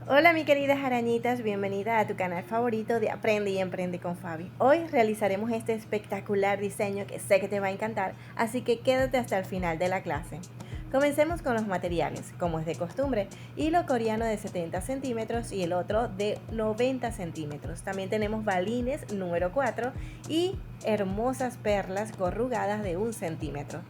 Hola mi queridas arañitas, bienvenida a tu canal favorito de Aprende y Emprende con Fabi. Hoy realizaremos este espectacular diseño que sé que te va a encantar, así que quédate hasta el final de la clase. Comencemos con los materiales, como es de costumbre, hilo coreano de 70 centímetros y el otro de 90 centímetros. También tenemos balines número 4 y hermosas perlas corrugadas de 1 centímetro.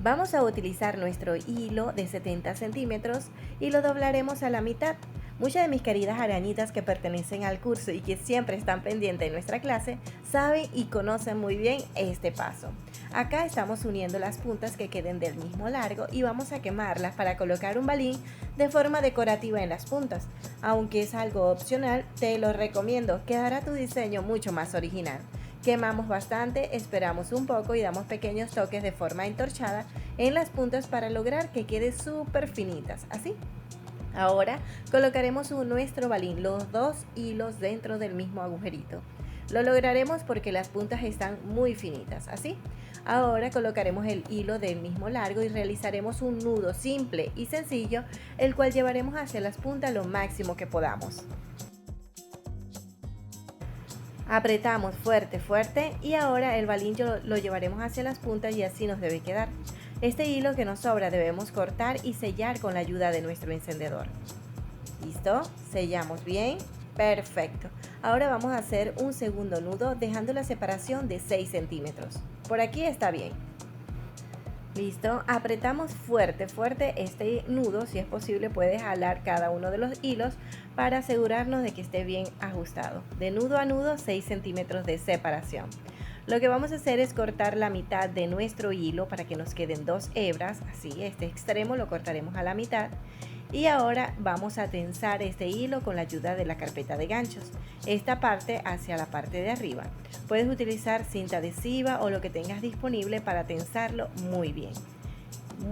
Vamos a utilizar nuestro hilo de 70 centímetros y lo doblaremos a la mitad. Muchas de mis queridas arañitas que pertenecen al curso y que siempre están pendientes de nuestra clase saben y conocen muy bien este paso. Acá estamos uniendo las puntas que queden del mismo largo y vamos a quemarlas para colocar un balín de forma decorativa en las puntas. Aunque es algo opcional, te lo recomiendo, quedará tu diseño mucho más original. Quemamos bastante, esperamos un poco y damos pequeños toques de forma entorchada en las puntas para lograr que quede súper finitas, así. Ahora colocaremos nuestro balín, los dos hilos dentro del mismo agujerito. Lo lograremos porque las puntas están muy finitas, así. Ahora colocaremos el hilo del mismo largo y realizaremos un nudo simple y sencillo, el cual llevaremos hacia las puntas lo máximo que podamos. Apretamos fuerte, fuerte y ahora el balín lo llevaremos hacia las puntas y así nos debe quedar. Este hilo que nos sobra debemos cortar y sellar con la ayuda de nuestro encendedor. ¿Listo? Sellamos bien. Perfecto. Ahora vamos a hacer un segundo nudo dejando la separación de 6 centímetros. Por aquí está bien. Listo, apretamos fuerte, fuerte este nudo. Si es posible puedes jalar cada uno de los hilos para asegurarnos de que esté bien ajustado. De nudo a nudo 6 centímetros de separación. Lo que vamos a hacer es cortar la mitad de nuestro hilo para que nos queden dos hebras. Así, este extremo lo cortaremos a la mitad. Y ahora vamos a tensar este hilo con la ayuda de la carpeta de ganchos, esta parte hacia la parte de arriba. Puedes utilizar cinta adhesiva o lo que tengas disponible para tensarlo muy bien.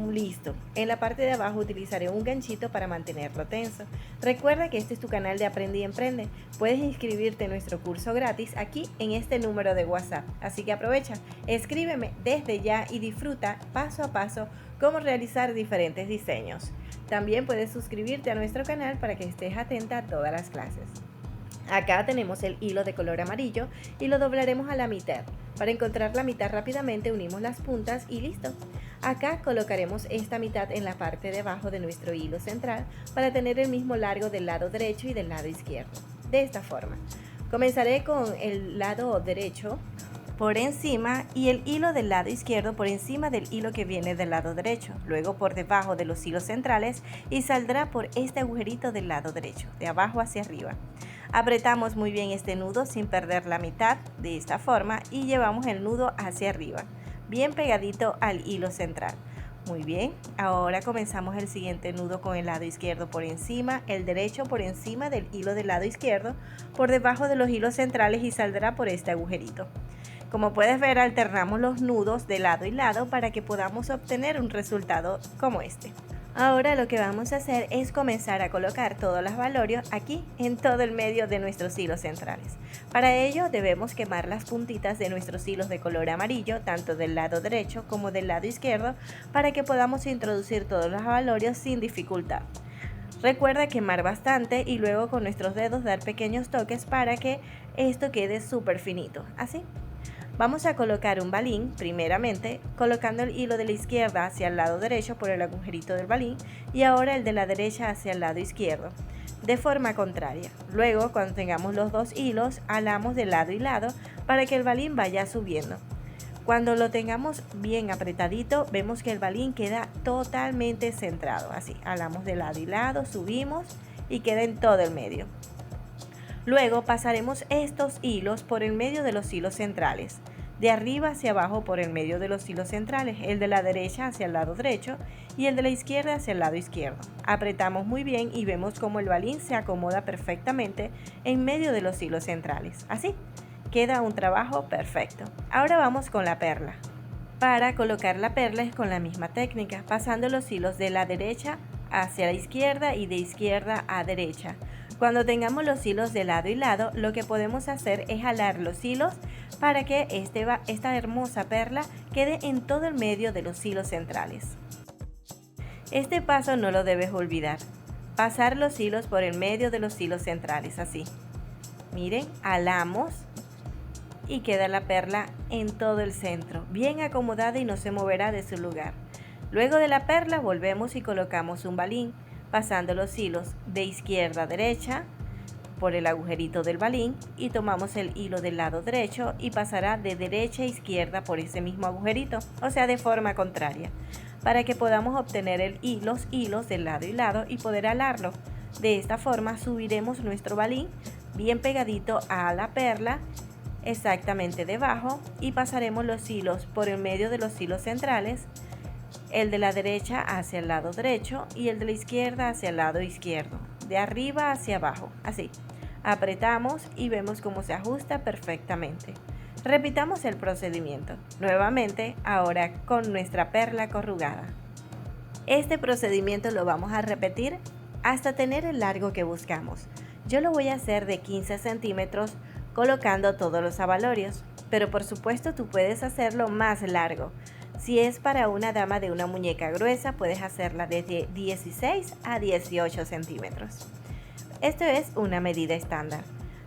Listo, en la parte de abajo utilizaré un ganchito para mantenerlo tenso. Recuerda que este es tu canal de Aprende y Emprende. Puedes inscribirte en nuestro curso gratis aquí en este número de WhatsApp. Así que aprovecha, escríbeme desde ya y disfruta paso a paso cómo realizar diferentes diseños. También puedes suscribirte a nuestro canal para que estés atenta a todas las clases. Acá tenemos el hilo de color amarillo y lo doblaremos a la mitad. Para encontrar la mitad rápidamente unimos las puntas y listo. Acá colocaremos esta mitad en la parte de abajo de nuestro hilo central para tener el mismo largo del lado derecho y del lado izquierdo. De esta forma. Comenzaré con el lado derecho por encima y el hilo del lado izquierdo por encima del hilo que viene del lado derecho, luego por debajo de los hilos centrales y saldrá por este agujerito del lado derecho, de abajo hacia arriba. Apretamos muy bien este nudo sin perder la mitad de esta forma y llevamos el nudo hacia arriba, bien pegadito al hilo central. Muy bien, ahora comenzamos el siguiente nudo con el lado izquierdo por encima, el derecho por encima del hilo del lado izquierdo, por debajo de los hilos centrales y saldrá por este agujerito. Como puedes ver, alternamos los nudos de lado y lado para que podamos obtener un resultado como este. Ahora lo que vamos a hacer es comenzar a colocar todos los valorios aquí en todo el medio de nuestros hilos centrales. Para ello debemos quemar las puntitas de nuestros hilos de color amarillo, tanto del lado derecho como del lado izquierdo, para que podamos introducir todos los valorios sin dificultad. Recuerda quemar bastante y luego con nuestros dedos dar pequeños toques para que esto quede súper finito, así. Vamos a colocar un balín, primeramente, colocando el hilo de la izquierda hacia el lado derecho por el agujerito del balín y ahora el de la derecha hacia el lado izquierdo, de forma contraria. Luego, cuando tengamos los dos hilos, halamos de lado y lado para que el balín vaya subiendo. Cuando lo tengamos bien apretadito, vemos que el balín queda totalmente centrado. Así, halamos de lado y lado, subimos y queda en todo el medio. Luego pasaremos estos hilos por el medio de los hilos centrales, de arriba hacia abajo por el medio de los hilos centrales, el de la derecha hacia el lado derecho y el de la izquierda hacia el lado izquierdo. Apretamos muy bien y vemos cómo el balín se acomoda perfectamente en medio de los hilos centrales. Así, queda un trabajo perfecto. Ahora vamos con la perla. Para colocar la perla es con la misma técnica, pasando los hilos de la derecha hacia la izquierda y de izquierda a derecha. Cuando tengamos los hilos de lado y lado, lo que podemos hacer es jalar los hilos para que esta hermosa perla quede en todo el medio de los hilos centrales. Este paso no lo debes olvidar. pasar los hilos por el medio de los hilos centrales, así. Miren, alamos y queda la perla en todo el centro, bien acomodada y no se moverá de su lugar. Luego de la perla volvemos y colocamos un balín, pasando los hilos de izquierda a derecha por el agujerito del balín y tomamos el hilo del lado derecho y pasará de derecha a izquierda por ese mismo agujerito, o sea, de forma contraria, para que podamos obtener los hilos del lado y lado y poder alarlo. De esta forma subiremos nuestro balín bien pegadito a la perla, exactamente debajo, y pasaremos los hilos por el medio de los hilos centrales, el de la derecha hacia el lado derecho y el de la izquierda hacia el lado izquierdo, de arriba hacia abajo, así. Apretamos y vemos cómo se ajusta perfectamente. Repitamos el procedimiento, nuevamente ahora con nuestra perla corrugada. Este procedimiento lo vamos a repetir hasta tener el largo que buscamos. Yo lo voy a hacer de 15 centímetros colocando todos los abalorios, pero por supuesto tú puedes hacerlo más largo. Si es para una dama de una muñeca gruesa, puedes hacerla desde 16 a 18 centímetros. Esto es una medida estándar.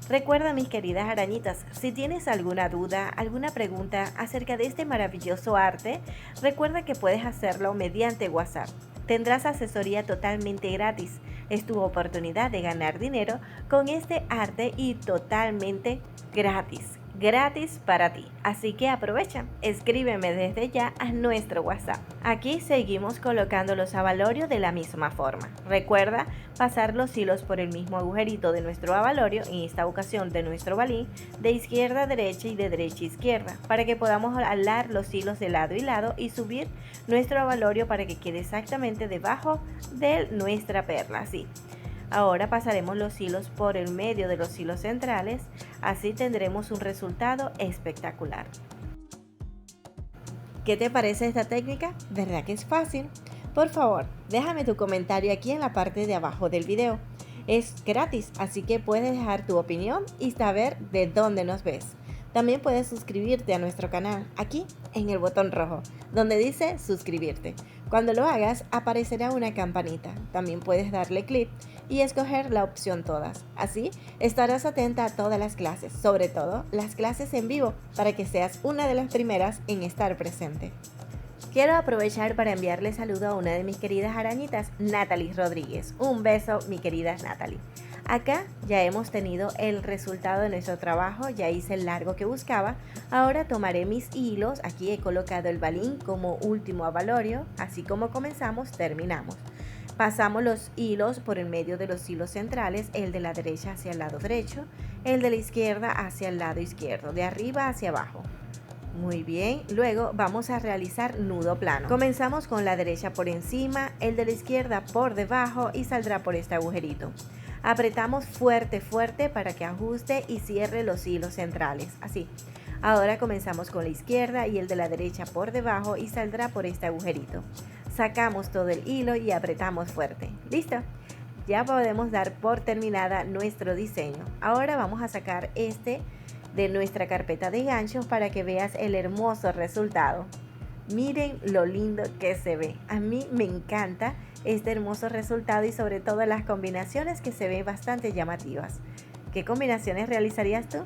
Recuerda, mis queridas arañitas, si tienes alguna duda, alguna pregunta acerca de este maravilloso arte, recuerda que puedes hacerlo mediante WhatsApp. Tendrás asesoría totalmente gratis. Es tu oportunidad de ganar dinero con este arte y totalmente gratis. Gratis para ti. Así que aprovecha, escríbeme desde ya a nuestro WhatsApp. Aquí seguimos colocando los abalorios de la misma forma. Recuerda pasar los hilos por el mismo agujerito de nuestro abalorio, en esta ocasión de nuestro balín, de izquierda a derecha y de derecha a izquierda, para que podamos alar los hilos de lado y lado y subir nuestro abalorio para que quede exactamente debajo de nuestra perla, así. Ahora pasaremos los hilos por el medio de los hilos centrales, así tendremos un resultado espectacular. ¿Qué te parece esta técnica? ¿Verdad que es fácil? Por favor, déjame tu comentario aquí en la parte de abajo del video. Es gratis, así que puedes dejar tu opinión y saber de dónde nos ves. También puedes suscribirte a nuestro canal aquí en el botón rojo, donde dice suscribirte. Cuando lo hagas, aparecerá una campanita. También puedes darle clic y escoger la opción todas. Así estarás atenta a todas las clases, sobre todo las clases en vivo, para que seas una de las primeras en estar presente. Quiero aprovechar para enviarle saludo a una de mis queridas arañitas, Natalie Rodríguez. Un beso, mi querida Natalie. Acá ya hemos tenido el resultado de nuestro trabajo, ya hice el largo que buscaba. Ahora tomaré mis hilos, aquí he colocado el balín como último abalorio, así como comenzamos, terminamos. Pasamos los hilos por el medio de los hilos centrales, el de la derecha hacia el lado derecho, el de la izquierda hacia el lado izquierdo, de arriba hacia abajo. Muy bien, luego vamos a realizar nudo plano. Comenzamos con la derecha por encima, el de la izquierda por debajo y saldrá por este agujerito. Apretamos fuerte, fuerte para que ajuste y cierre los hilos centrales, así. Ahora comenzamos con la izquierda y el de la derecha por debajo y saldrá por este agujerito. Sacamos todo el hilo y apretamos fuerte. ¿Listo? Ya podemos dar por terminada nuestro diseño. Ahora vamos a sacar este de nuestra carpeta de ganchos para que veas el hermoso resultado. Miren lo lindo que se ve. A mí me encanta este hermoso resultado y sobre todo las combinaciones que se ven bastante llamativas. ¿Qué combinaciones realizarías tú?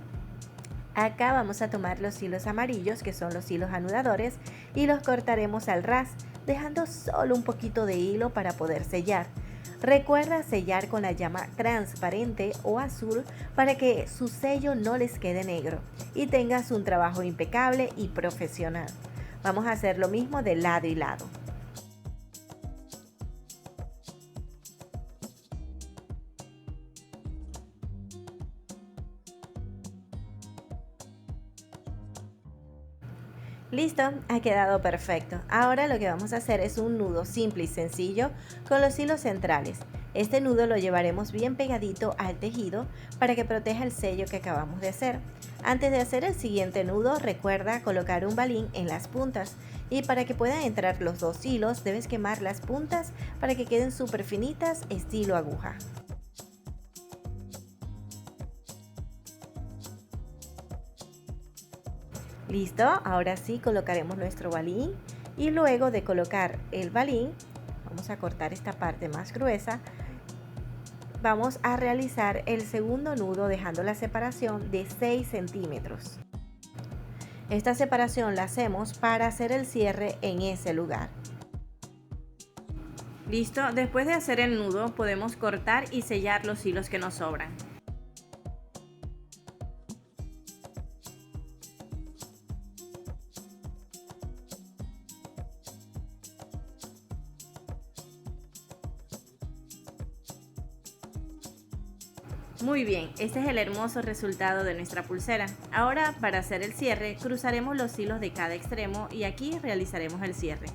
Acá vamos a tomar los hilos amarillos, que son los hilos anudadores, y los cortaremos al ras, dejando solo un poquito de hilo para poder sellar. Recuerda sellar con la llama transparente o azul para que su sello no les quede negro y tengas un trabajo impecable y profesional. Vamos a hacer lo mismo de lado y lado. Listo, ha quedado perfecto. Ahora lo que vamos a hacer es un nudo simple y sencillo con los hilos centrales. Este nudo lo llevaremos bien pegadito al tejido para que proteja el sello que acabamos de hacer. Antes de hacer el siguiente nudo, recuerda colocar un balín en las puntas y para que puedan entrar los dos hilos debes quemar las puntas para que queden súper finitas estilo aguja. Listo, ahora sí colocaremos nuestro balín y luego de colocar el balín, vamos a cortar esta parte más gruesa vamos a realizar el segundo nudo dejando la separación de 6 centímetros. Esta separación la hacemos para hacer el cierre en ese lugar. Listo, después de hacer el nudo podemos cortar y sellar los hilos que nos sobran. Muy bien, este es el hermoso resultado de nuestra pulsera. Ahora, para hacer el cierre, cruzaremos los hilos de cada extremo y aquí realizaremos el cierre.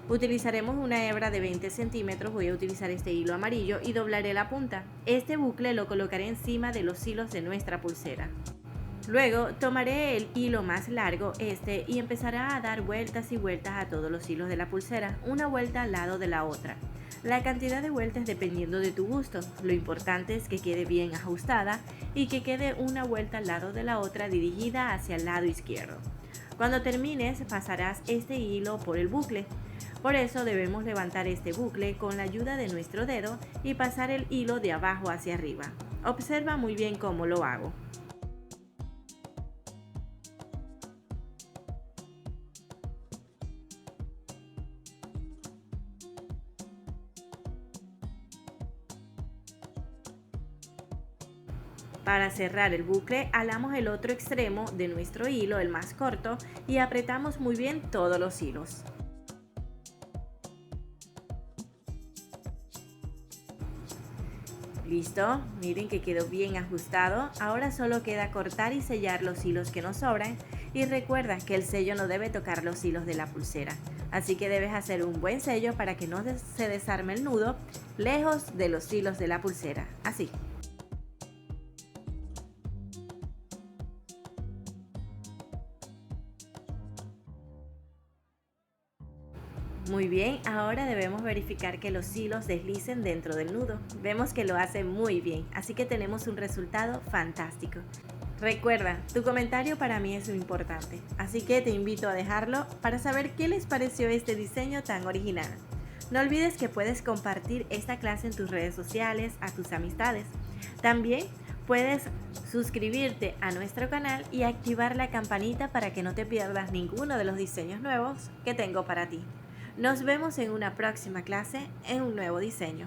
Utilizaremos una hebra de 20 centímetros, voy a utilizar este hilo amarillo y doblaré la punta. Este bucle lo colocaré encima de los hilos de nuestra pulsera. Luego tomaré el hilo más largo, y empezaré a dar vueltas y vueltas a todos los hilos de la pulsera, una vuelta al lado de la otra. La cantidad de vueltas dependiendo de tu gusto, lo importante es que quede bien ajustada y que quede una vuelta al lado de la otra dirigida hacia el lado izquierdo. Cuando termines pasarás este hilo por el bucle. Por eso debemos levantar este bucle con la ayuda de nuestro dedo y pasar el hilo de abajo hacia arriba. Observa muy bien cómo lo hago. Para cerrar el bucle, alamos el otro extremo de nuestro hilo, el más corto, y apretamos muy bien todos los hilos. Listo, miren que quedó bien ajustado. Ahora solo queda cortar y sellar los hilos que nos sobran. Y recuerda que el sello no debe tocar los hilos de la pulsera. Así que debes hacer un buen sello para que no se desarme el nudo lejos de los hilos de la pulsera. Así. Muy bien, ahora debemos verificar que los hilos deslicen dentro del nudo. Vemos que lo hace muy bien, así que tenemos un resultado fantástico. Recuerda, tu comentario para mí es muy importante, así que te invito a dejarlo para saber qué les pareció este diseño tan original. No olvides que puedes compartir esta clase en tus redes sociales, a tus amistades. También puedes suscribirte a nuestro canal y activar la campanita para que no te pierdas ninguno de los diseños nuevos que tengo para ti. Nos vemos en una próxima clase en un nuevo diseño.